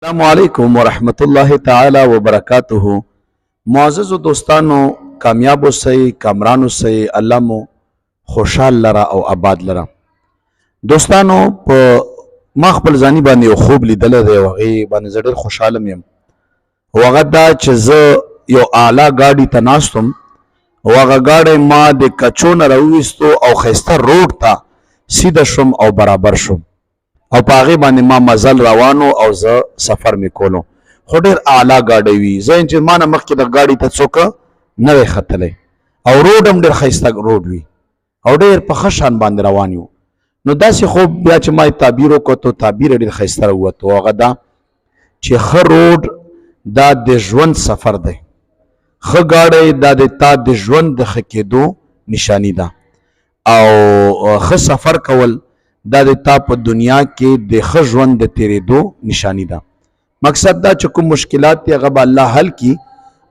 السلام علیکم ورحمت الله تعالی وبرکاتہ. معزز دوستانو، کامیاب اوسئ، کامران اوسئ، الله مو خوشحال لره او آباد لره. دوستانو، په ما خپل ځاني باندې یو خوب لیدلی دی او هغې باندې زه ډېر خوشحاله یم. او هغه دا چې زه یو اعلی ګاډي ته ناست وم او هغه ګاډی ما د کچو نه راوویستو او ښایسته روډ ته سیده شوم او برابر شوم او په هغې باندې ما مزل روان او زه سفر مې کولو. خو ډېر اعلی ګاډی وي، زه چې ما نه مخکې د ګاډي ته څوک نه دی ختلی او روډ هم ډېر ښایسته روډ وي او ډېر په ښه شان باندې روان یو. نو داسې خوب بیا چې ما تعبیر وکړو، تعبیر یې ډېر ښایسته راووتو. هغه دا چې ښه روډ دا د ژوند سفر دی، ښه ګاډی دا د تا د ژوند د ښه کېدو نشانی ده او ښه سفر کول دا د تا په دنیا کې د ښه ژوند د تیرېدو نشانی ده. مقصد دا چې کوم مشکلات دي هغه به الله حل کي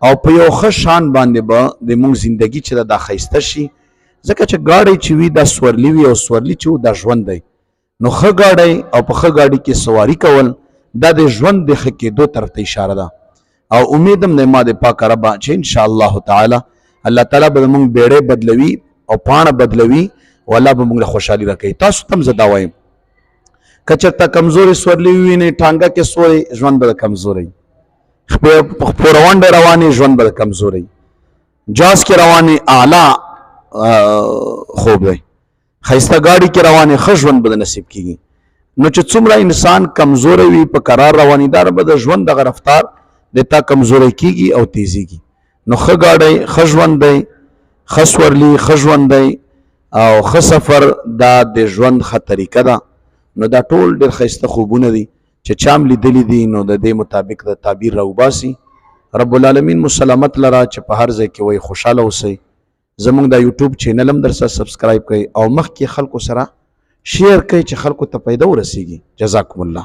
او په یو ښه شان باندې به د موږ زندګي چې ده دا ښایسته شي. ځکه چې ګاډی چې وي دا سورلي وي او سورلي چې و دا ژوند دی. نو ښه ګاډی او په ښه ګاډي کې سواري کول دا د ژوند د ښه کېدو طرف ته اشاره ده. او امید هم د ما د پاک ربه چې انشاءالله تعالی الله تعالی به زموږ بیړۍ بدلوي او پاڼه بدلوي او الله به موږ له خوشحالي راکوي. تاسو ته هم زه دا وایم که چېرته کمزورې سورلي ووینئ، ټانګه کې سورئ، ژوند به د کمزورۍ، خپورونډه روانې ژوند به د کمزورۍ، جاز کې روانې اعلی خوب دی، ښایسته ګاډي کې روانې ښه ژوند به د نصیب کېږي. نو چې څومره انسان کمزوری وي، په قرار روانېدار به د ژوند دغه رفتار د تا کمزوری کېږي او تیزېږي. نو ښه ګاډی ښه ژوند دی، ښه سورلي ښه ژوند دی او ښه سفر دا د ژوند ښه طریقه ده. نو دا ټول ډېر ښایسته خوبونه دي چې چا هم لیدلي دي نو د دې مطابق د تعبیر راوباسي. رب العالمین مو سلامت لره چې په هر ځای کې وایي خوشحاله اوسئ. زموږ دا یوټیوب چینل هم در سره سبسکرایب کړئ او مخکې خلکو سره شیر کړئ چې خلکو ته پیدا ورسیږي. جزاکم الله.